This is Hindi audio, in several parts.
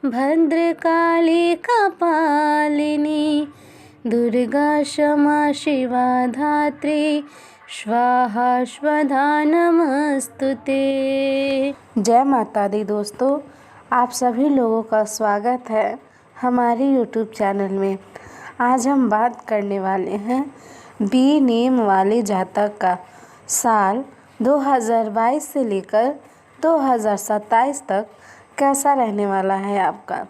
भद्रकाली कपालिनी दुर्गा क्षमा शिवा धात्री स्वाहा स्वधा नमस्तुते। जय माता दी दोस्तों, आप सभी लोगों का स्वागत है हमारे YouTube चैनल में। आज हम बात करने वाले हैं बी नेम वाले जातक का साल 2022 से लेकर 2027 तक कैसा रहने वाला है आपका।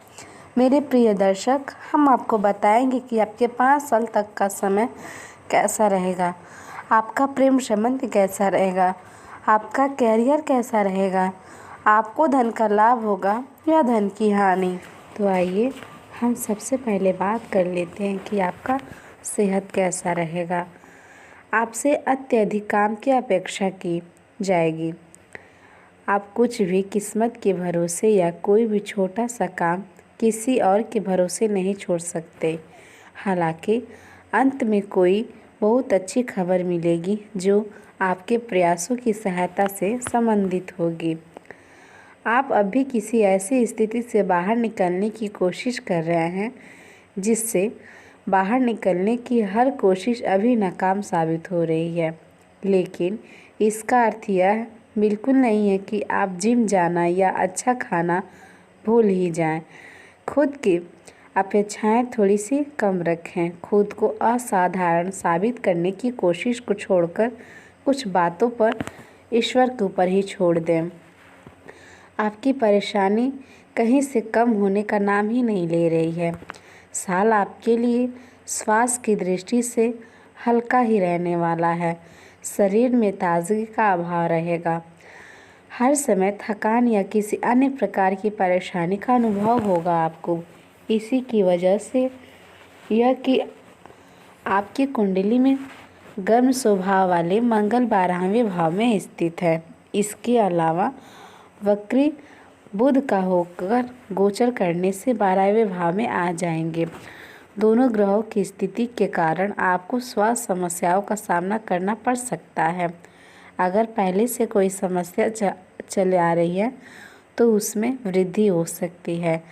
मेरे प्रिय दर्शक, हम आपको बताएंगे कि आपके 5 साल तक का समय कैसा रहेगा, आपका प्रेम संबंध कैसा रहेगा, आपका कैरियर कैसा रहेगा, आपको धन का लाभ होगा या धन की हानि। तो आइए हम सबसे पहले बात कर लेते हैं कि आपका सेहत कैसा रहेगा। आपसे अत्यधिक काम की अपेक्षा की जाएगी। आप कुछ भी किस्मत के भरोसे या कोई भी छोटा सा काम किसी और के भरोसे नहीं छोड़ सकते। हालांकि अंत में कोई बहुत अच्छी खबर मिलेगी जो आपके प्रयासों की सहायता से संबंधित होगी। आप अभी किसी ऐसी स्थिति से बाहर निकलने की कोशिश कर रहे हैं जिससे बाहर निकलने की हर कोशिश अभी नाकाम साबित हो रही है। लेकिन इसका अर्थ यह बिल्कुल नहीं है कि आप जिम जाना या अच्छा खाना भूल ही जाएं। खुद की अपेक्षाएं थोड़ी सी कम रखें। खुद को असाधारण साबित करने की कोशिश को छोड़कर कुछ बातों पर ईश्वर के ऊपर ही छोड़ दें। आपकी परेशानी कहीं से कम होने का नाम ही नहीं ले रही है। साल आपके लिए स्वास्थ्य की दृष्टि से हल्का ही रहने वाला है। शरीर में ताजगी का अभाव रहेगा। हर समय थकान या किसी अन्य प्रकार की परेशानी का अनुभव होगा आपको। इसी की वजह से यह कि आपकी कुंडली में गर्म स्वभाव वाले मंगल 12वें भाव में स्थित है। इसके अलावा वक्री बुध का होकर गोचर करने से 12वें भाव में आ जाएंगे। दोनों ग्रहों की स्थिति के कारण आपको स्वास्थ्य समस्याओं का सामना करना पड़ सकता है। अगर पहले से कोई समस्या चले आ रही है तो उसमें वृद्धि हो सकती है।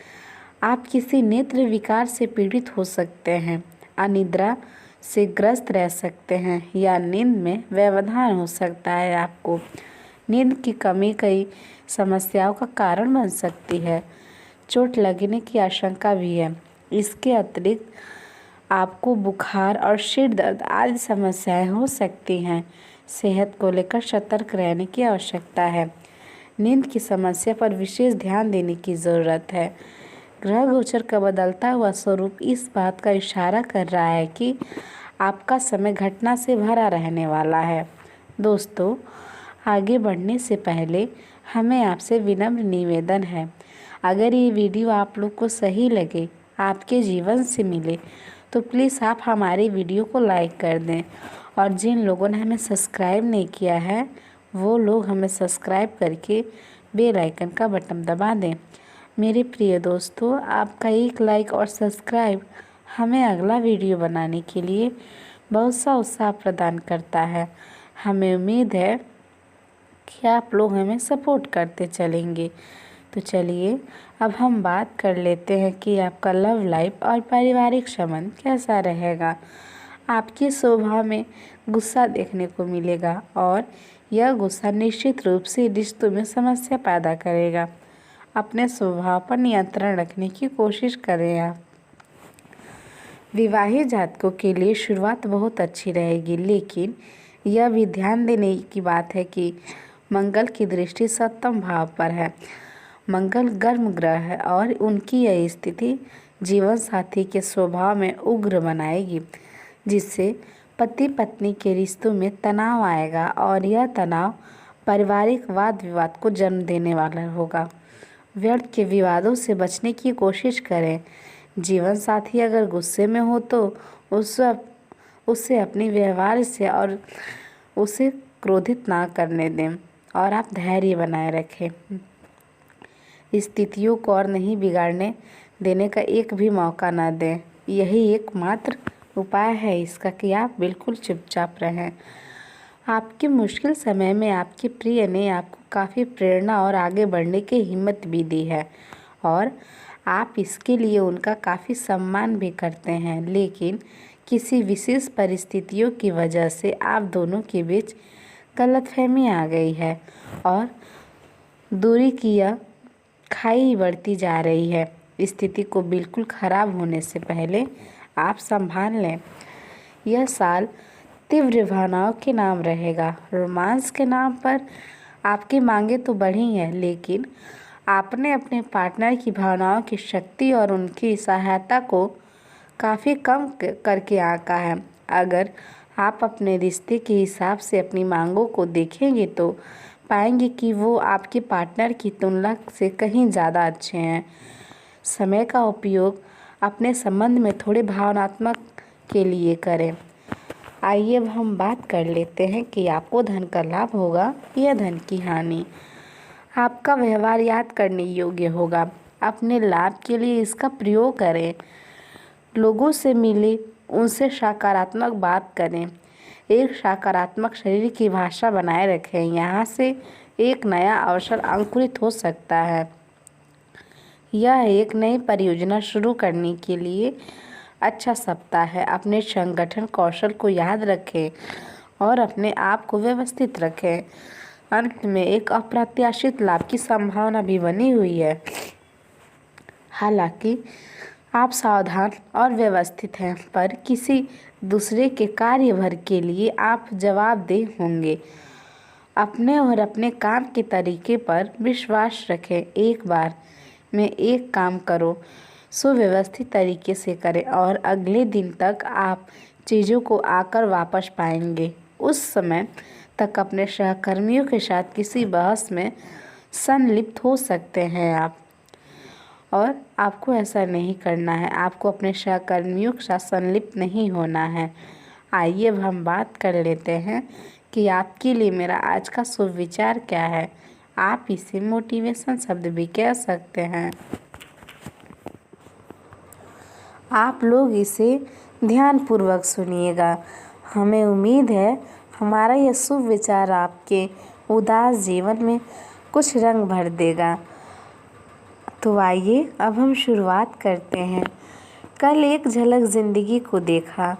आप किसी नेत्र विकार से पीड़ित हो सकते हैं, अनिद्रा से ग्रस्त रह सकते हैं या नींद में व्यवधान हो सकता है। आपको नींद की कमी कई समस्याओं का कारण बन सकती है। चोट लगने की आशंका भी है। इसके अतिरिक्त आपको बुखार और सिर दर्द आदि समस्याएं हो सकती हैं। सेहत को लेकर सतर्क रहने की आवश्यकता है। नींद की समस्या पर विशेष ध्यान देने की ज़रूरत है। ग्रह गोचर का बदलता हुआ स्वरूप इस बात का इशारा कर रहा है कि आपका समय घटना से भरा रहने वाला है। दोस्तों, आगे बढ़ने से पहले हमें आपसे विनम्र निवेदन है, अगर ये वीडियो आप लोग को सही लगे, आपके जीवन से मिले, तो प्लीज़ आप हमारे वीडियो को लाइक कर दें। और जिन लोगों ने हमें सब्सक्राइब नहीं किया है वो लोग हमें सब्सक्राइब करके बेल आइकन का बटन दबा दें। मेरे प्रिय दोस्तों, आपका एक लाइक और सब्सक्राइब हमें अगला वीडियो बनाने के लिए बहुत सा उत्साह प्रदान करता है। हमें उम्मीद है कि आप लोग हमें सपोर्ट करते चलेंगे। तो चलिए अब हम बात कर लेते हैं कि आपका लव लाइफ और पारिवारिक संबंध कैसा रहेगा। आपके स्वभाव में गुस्सा देखने को मिलेगा और यह गुस्सा निश्चित रूप से रिश्तों में समस्या पैदा करेगा। अपने स्वभाव पर नियंत्रण रखने की कोशिश करें आप। विवाहित जातकों के लिए शुरुआत बहुत अच्छी रहेगी, लेकिन यह भी ध्यान देने की बात है कि मंगल की दृष्टि 7वें भाव पर है। मंगल गर्म ग्रह है और उनकी यह स्थिति जीवन साथी के स्वभाव में उग्र बनाएगी, जिससे पति पत्नी के रिश्तों में तनाव आएगा और यह तनाव पारिवारिक वाद विवाद को जन्म देने वाला होगा। व्यर्थ के विवादों से बचने की कोशिश करें। जीवन साथी अगर गुस्से में हो तो उससे अपने व्यवहार से और उसे क्रोधित ना करने दें और आप धैर्य बनाए रखें। स्थितियों को और नहीं बिगाड़ने देने का एक भी मौका ना दें। यही एकमात्र उपाय है इसका कि आप बिल्कुल चुपचाप रहें। आपके मुश्किल समय में आपके प्रिय ने आपको काफ़ी प्रेरणा और आगे बढ़ने की हिम्मत भी दी है और आप इसके लिए उनका काफ़ी सम्मान भी करते हैं, लेकिन किसी विशेष परिस्थितियों की वजह से आप दोनों के बीच गलतफहमी आ गई है और दूरी की यह खाई बढ़ती जा रही है। स्थिति को बिल्कुल ख़राब होने से पहले आप संभाल लें। यह साल तीव्र भावनाओं के नाम रहेगा। रोमांस के नाम पर आपकी मांगें तो बढ़ी हैं, लेकिन आपने अपने पार्टनर की भावनाओं की शक्ति और उनकी सहायता को काफ़ी कम करके आंका है। अगर आप अपने रिश्ते के हिसाब से अपनी मांगों को देखेंगे तो पाएंगे कि वो आपके पार्टनर की तुलना से कहीं ज़्यादा अच्छे हैं। समय का उपयोग अपने संबंध में थोड़े भावनात्मक के लिए करें। आइए अब हम बात कर लेते हैं कि आपको धन का लाभ होगा या धन की हानि। आपका व्यवहार याद करने योग्य होगा। अपने लाभ के लिए इसका प्रयोग करें। लोगों से मिले, उनसे सकारात्मक बात करें। एक सकारात्मक शरीर की भाषा बनाए रखें। यहाँ से एक नया अवसर अंकुरित हो सकता है। यह एक नई परियोजना शुरू करने के लिए अच्छा सप्ताह है। अपने संगठन कौशल को याद रखें और अपने आप को व्यवस्थित रखें। अंत में एक अप्रत्याशित लाभ की संभावना भी बनी हुई है। हालांकि आप सावधान और व्यवस्थित हैं, पर किसी दूसरे के कार्यभार के लिए आप जवाबदेह होंगे। अपने और अपने काम के तरीके पर विश्वास रखें। एक बार में एक काम करो, सुव्यवस्थित तरीके से करें और अगले दिन तक आप चीज़ों को आकर वापस पाएंगे। उस समय तक अपने सहकर्मियों के साथ किसी बहस में संलिप्त हो सकते हैं आप, और आपको ऐसा नहीं करना है। आपको अपने सहकर्मियों के साथ संलिप्त नहीं होना है। आइए अब हम बात कर लेते हैं कि आपके लिए मेरा आज का शुभ विचार क्या है। आप इसे मोटिवेशन शब्द भी कह सकते हैं। आप लोग इसे ध्यानपूर्वक सुनिएगा। हमें उम्मीद है हमारा यह शुभ विचार आपके उदास जीवन में कुछ रंग भर देगा। तो आइए अब हम शुरुआत करते हैं। कल एक झलक ज़िंदगी को देखा।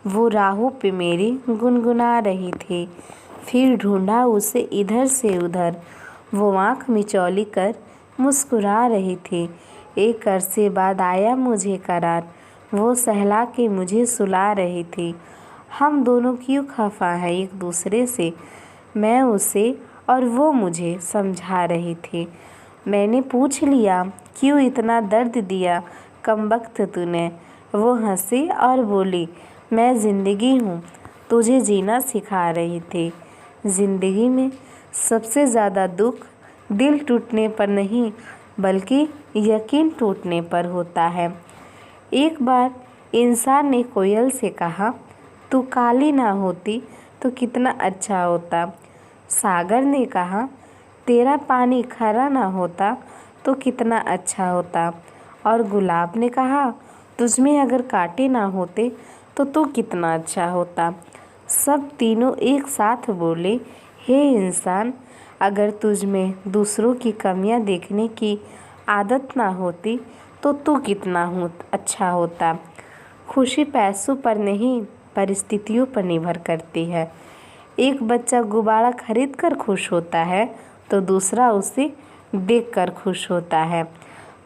वो राहों पे मेरी गुनगुना रही थी। फिर ढूंढा उसे इधर से उधर। वो आँख मिचौली कर मुस्कुरा रही थी। एक अरसे बाद आया मुझे करार। वो सहला के मुझे सुला रही थी। हम दोनों क्यों खफा हैं एक दूसरे से, मैं उसे और वो मुझे समझा रही थी। मैंने पूछ लिया, क्यों इतना दर्द दिया कमबख्त तूने। वो हंसी और बोली, मैं ज़िंदगी हूँ, तुझे जीना सिखा रही थी। ज़िंदगी में सबसे ज़्यादा दुख दिल टूटने पर नहीं, बल्कि यकीन टूटने पर होता है। एक बार इंसान ने कोयल से कहा, तू काली ना होती तो कितना अच्छा होता। सागर ने कहा, तेरा पानी खरा ना होता तो कितना अच्छा होता। और गुलाब ने कहा, तुझमें अगर कांटे ना होते तो तू कितना अच्छा होता। सब तीनों एक साथ बोले, हे इंसान, अगर तुझमें दूसरों की कमियां देखने की आदत ना होती तो तू कितना अच्छा होता। खुशी पैसों पर नहीं, परिस्थितियों पर निर्भर करती है। एक बच्चा गुब्बारा खरीद कर खुश होता है तो दूसरा उसे देखकर खुश होता है।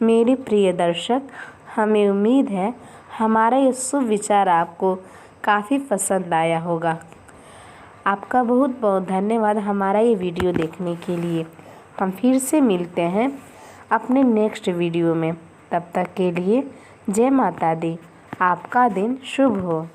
मेरे प्रिय दर्शक, हमें उम्मीद है हमारा ये शुभ विचार आपको काफ़ी पसंद आया होगा। आपका बहुत बहुत धन्यवाद हमारा ये वीडियो देखने के लिए। हम फिर से मिलते हैं अपने नेक्स्ट वीडियो में। तब तक के लिए जय माता दी। आपका दिन शुभ हो।